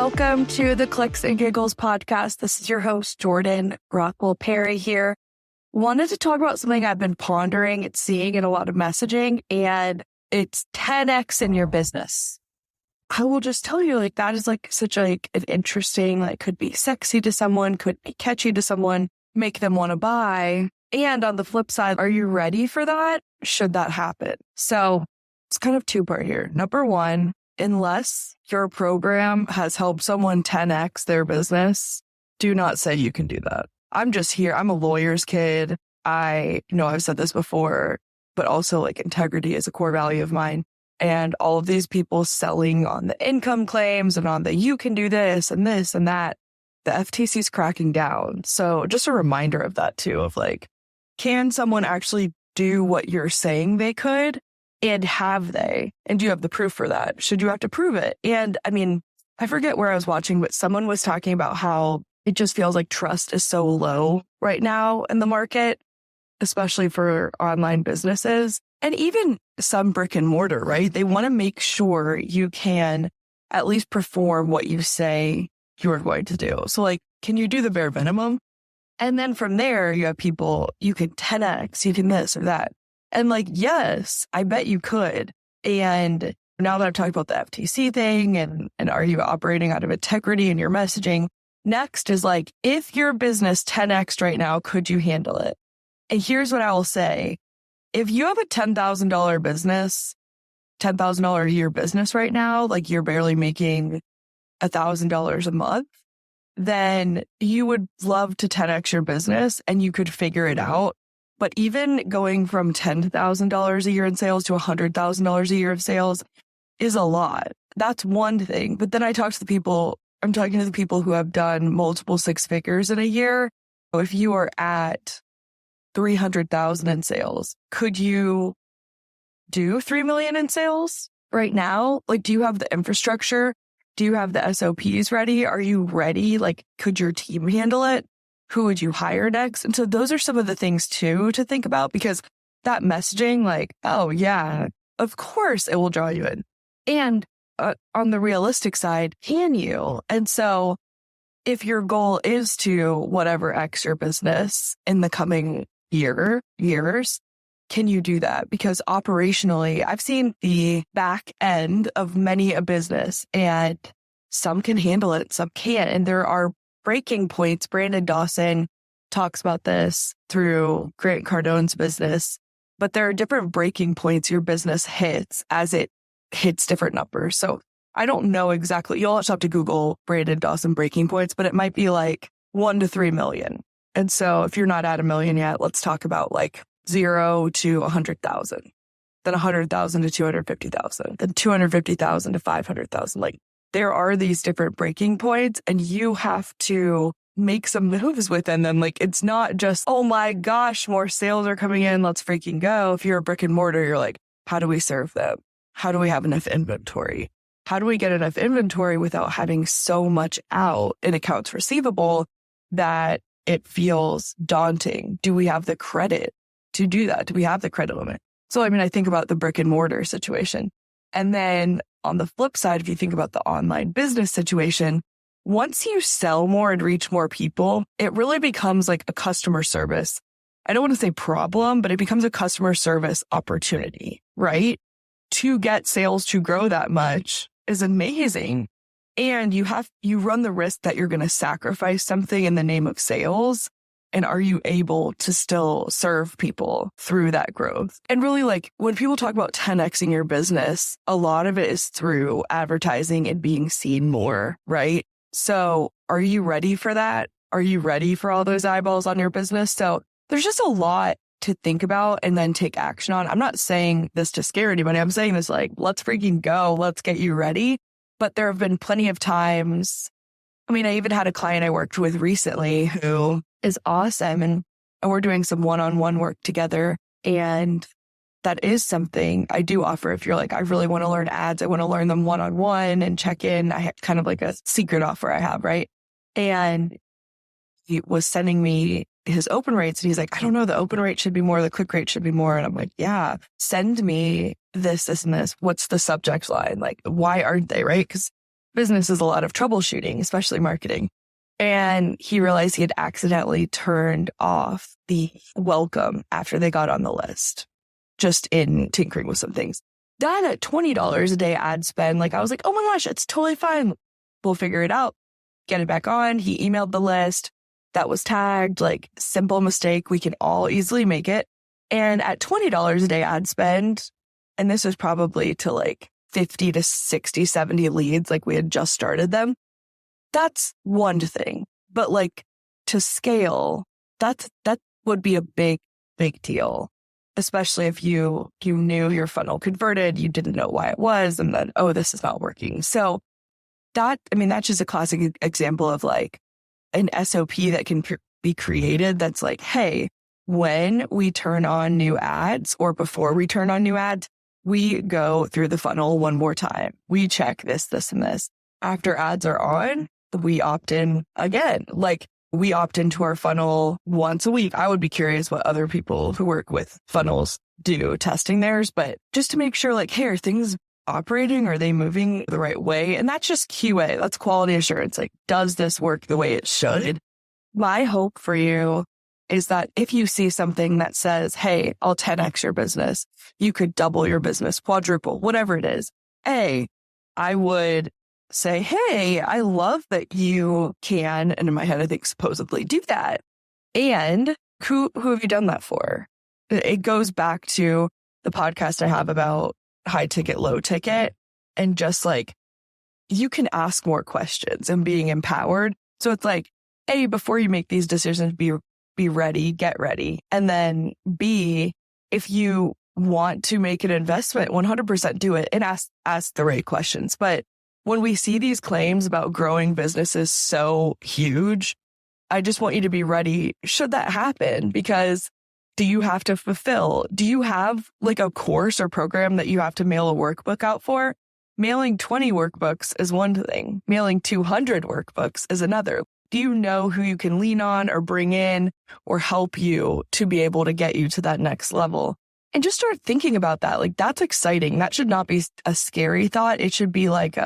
Welcome to the Clicks and Giggles podcast. This is your host, Jordan Rockwell Perry here. Wanted to talk about something I've been pondering and seeing in a lot of messaging, and it's 10x in your business. I will just tell you, that is such an interesting, could be sexy to someone, could be catchy to someone, make them want to buy. And on the flip side, are you ready for that? Should that happen? So it's kind of two-part here. Number one, unless your program has helped someone 10x their business, do not say you can do that. I'm just here. I'm a lawyer's kid. I know I've said this before, but also integrity is a core value of mine. And all of these people selling on the income claims and on the you can do this and that, the FTC is cracking down. So just a reminder of that too, of can someone actually do what you're saying they could? And have they? And do you have the proof for that? Should you have to prove it? And I forget where I was watching, but someone was talking about how it just feels like trust is so low right now in the market, especially for online businesses. And even some brick and mortar, right? They want to make sure you can at least perform what you say you're going to do. So can you do the bare minimum? And then from there, you have people, you can 10x, you can this or that. And yes, I bet you could. And now that I've talked about the FTC thing and are you operating out of integrity in your messaging? Next is if your business 10x right now, could you handle it? And here's what I will say. If you have a $10,000 business, $10,000 a year business right now, you're barely making $1,000 a month, then you would love to 10x your business and you could figure it out. But even going from $10,000 a year in sales to $100,000 a year of sales is a lot. That's one thing. But then I'm talking to the people who have done multiple six figures in a year. If you are at 300,000 in sales, could you do 3 million in sales right now? Do you have the infrastructure? Do you have the SOPs ready? Are you ready? Could your team handle it? Who would you hire next? And so those are some of the things too to think about, because that messaging, oh yeah, of course it will draw you in. And on the realistic side, can you? And so if your goal is to whatever X your business in the coming years, can you do that? Because operationally, I've seen the back end of many a business, and some can handle it, some can't. And there are breaking points. Brandon Dawson talks about this through Grant Cardone's business, but there are different breaking points your business hits as it hits different numbers. So I don't know exactly. You'll also have to Google Brandon Dawson breaking points, but it might be 1 to 3 million. And so if you're not at 1 million yet, let's talk about 0 to 100,000, then 100,000 to 250,000, then 250,000 to 500,000. There are these different breaking points, and you have to make some moves within them. It's not just, oh my gosh, more sales are coming in, let's freaking go. If you're a brick and mortar, you're how do we serve them? How do we have enough inventory? How do we get enough inventory without having so much out in accounts receivable that it feels daunting? Do we have the credit to do that? Do we have the credit limit? So, I think about the brick and mortar situation. And then on the flip side, if you think about the online business situation, once you sell more and reach more people, it really becomes a customer service. I don't want to say problem, but it becomes a customer service opportunity, right? To get sales to grow that much is amazing. And you run the risk that you're going to sacrifice something in the name of sales. And are you able to still serve people through that growth? And really, when people talk about 10xing your business, a lot of it is through advertising and being seen more, right? So are you ready for that? Are you ready for all those eyeballs on your business? So there's just a lot to think about and then take action on. I'm not saying this to scare anybody. I'm saying this let's freaking go. Let's get you ready. But there have been plenty of times. I even had a client I worked with recently who is awesome, and we're doing some one-on-one work together. And that is something I do offer. If you're I really want to learn ads, I want to learn them one-on-one and check in. I have kind of a secret offer I have, right? And he was sending me his open rates, and he's I don't know, the open rate should be more, the click rate should be more. And I'm yeah, send me this, and this. What's the subject line? Why aren't they, right? Because business is a lot of troubleshooting, especially marketing. And he realized he had accidentally turned off the welcome after they got on the list, just in tinkering with some things. That at $20 a day ad spend, like I was like, oh my gosh, it's totally fine. We'll figure it out. Get it back on. He emailed the list that was tagged, like simple mistake. We can all easily make it. And at $20 a day ad spend, and this was probably to like 50 to 60, 70 leads, like we had just started them. That's one thing. But like to scale, that would be a big deal. Especially if you knew your funnel converted, you didn't know why it was, and then, oh, this is not working. So that's just a classic example of like an SOP that can be created that's like, hey, when we turn on new ads or before we turn on new ads, we go through the funnel one more time. We check this, and this. After ads are on, we opt in again. Like we opt into our funnel once a week. I would be curious what other people who work with funnels do testing theirs, but just to make sure like, hey, are things operating? Are they moving the right way? And that's just QA. That's quality assurance. Like, does this work the way it should? My hope for you is that if you see something that says, hey, I'll 10x your business, you could double your business, quadruple, whatever it is. I would say, hey, I love that you can, and in my head, I think supposedly do that. And who have you done that for? It goes back to the podcast I have about high ticket, low ticket, and just like, you can ask more questions and being empowered. So it's like, A, before you make these decisions, be ready, get ready. And then B, if you want to make an investment, 100% do it and ask the right questions. But when we see these claims about growing businesses so huge, I just want you to be ready should that happen, because do you have to fulfill? Do you have like a course or program that you have to mail a workbook out for? Mailing 20 workbooks is one thing. Mailing 200 workbooks is another. Do you know who you can lean on or bring in or help you to be able to get you to that next level? And just start thinking about that. Like, that's exciting. That should not be a scary thought. It should be like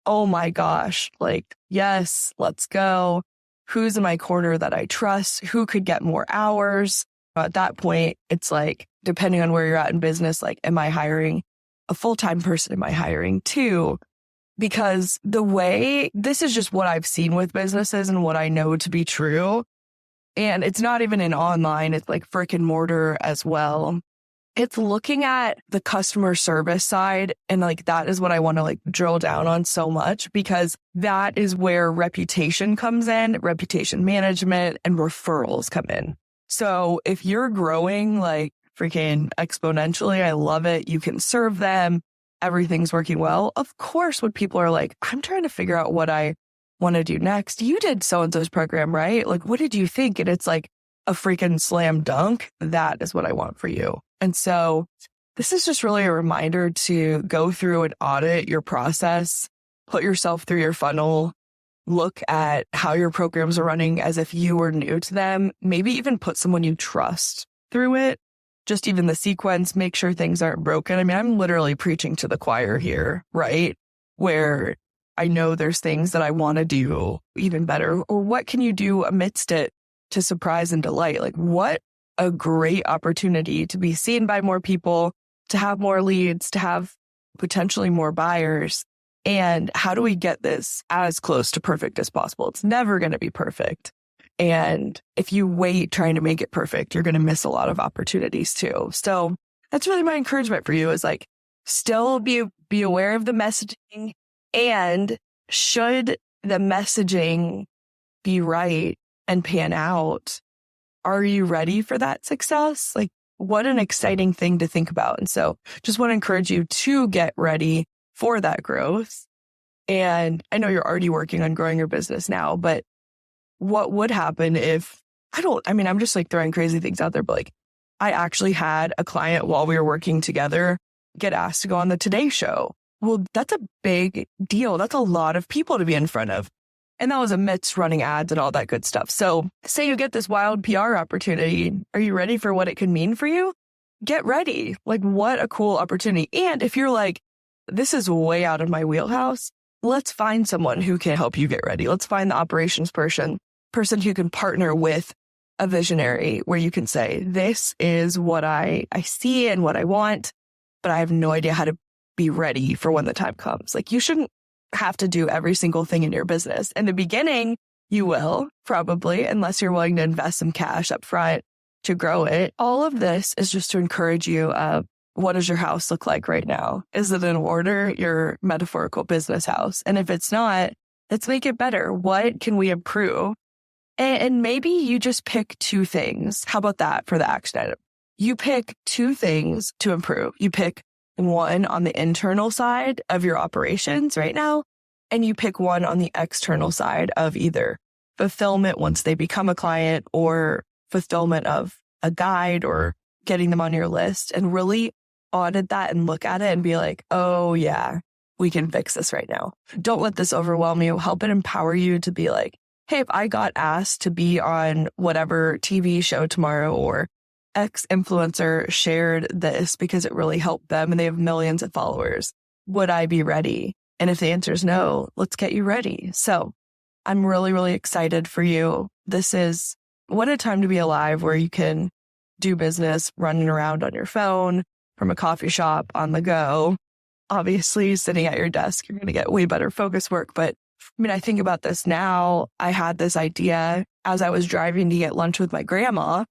oh my gosh, like, yes, let's go. Who's in my corner that I trust? Who could get more hours? At that point, it's like, depending on where you're at in business, like, am I hiring a full-time person? Am I hiring two? Because this is just what I've seen with businesses and what I know to be true. And it's not even in online, it's like brick-and-mortar as well. It's looking at the customer service side. And like, that is what I want to like drill down on so much, because that is where reputation comes in, reputation management and referrals come in. So if you're growing like freaking exponentially, I love it. You can serve them. Everything's working well. Of course, when people are like, I'm trying to figure out what I want to do next. You did so-and-so's program, right? Like, what did you think? And it's like a freaking slam dunk. That is what I want for you. And so this is just really a reminder to go through and audit your process, put yourself through your funnel, look at how your programs are running as if you were new to them, maybe even put someone you trust through it. Just even the sequence, make sure things aren't broken. I mean, I'm literally preaching to the choir here, right? Where I know there's things that I want to do even better. Or what can you do amidst it to surprise and delight? Like, what a great opportunity to be seen by more people, to have more leads, to have potentially more buyers. And how do we get this as close to perfect as possible? It's never going to be perfect. And if you wait trying to make it perfect, you're going to miss a lot of opportunities too. So that's really my encouragement for you, is like, still be aware of the messaging, and should the messaging be right and pan out, are you ready for that success? Like, what an exciting thing to think about. And so just want to encourage you to get ready for that growth. And I know you're already working on growing your business now, but what would happen if, I'm just like throwing crazy things out there, but like, I actually had a client while we were working together get asked to go on the Today Show. Well, that's a big deal. That's a lot of people to be in front of. And that was amidst running ads and all that good stuff. So say you get this wild PR opportunity. Are you ready for what it could mean for you? Get ready. Like, what a cool opportunity. And if you're like, this is way out of my wheelhouse, let's find someone who can help you get ready. Let's find the operations person who can partner with a visionary where you can say, this is what I see and what I want, but I have no idea how to be ready for when the time comes. Like, you shouldn't have to do every single thing in your business. In the beginning, you will probably, unless you're willing to invest some cash up front to grow it. All of this is just to encourage you. What does your house look like right now? Is it in order, your metaphorical business house? And if it's not, let's make it better. What can we improve? And maybe you just pick 2 things. How about that for the action item? You pick 2 things to improve. You pick one on the internal side of your operations right now, and you pick one on the external side of either fulfillment once they become a client or fulfillment of a guide or getting them on your list, and really audit that and look at it and be like, oh yeah, we can fix this right now. Don't let this overwhelm you. Help it empower you to be like, hey, if I got asked to be on whatever TV show tomorrow, or X influencer shared this because it really helped them and they have millions of followers, would I be ready? And if the answer is no, let's get you ready. So I'm really, really excited for you. What a time to be alive, where you can do business running around on your phone, from a coffee shop, on the go. Obviously, sitting at your desk, you're going to get way better focus work. But I think about this now. I had this idea as I was driving to get lunch with my grandma,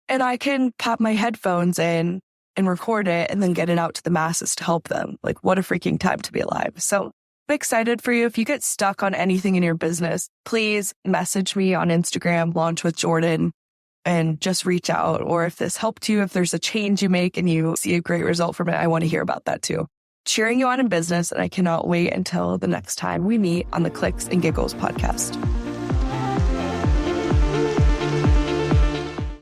and I can pop my headphones in and record it and then get it out to the masses to help them. Like, what a freaking time to be alive. So I'm excited for you. If you get stuck on anything in your business, please message me on Instagram, Launch with Jordan, and just reach out. Or if this helped you, if there's a change you make and you see a great result from it, I want to hear about that too. Cheering you on in business, and I cannot wait until the next time we meet on the Clicks and Giggles podcast.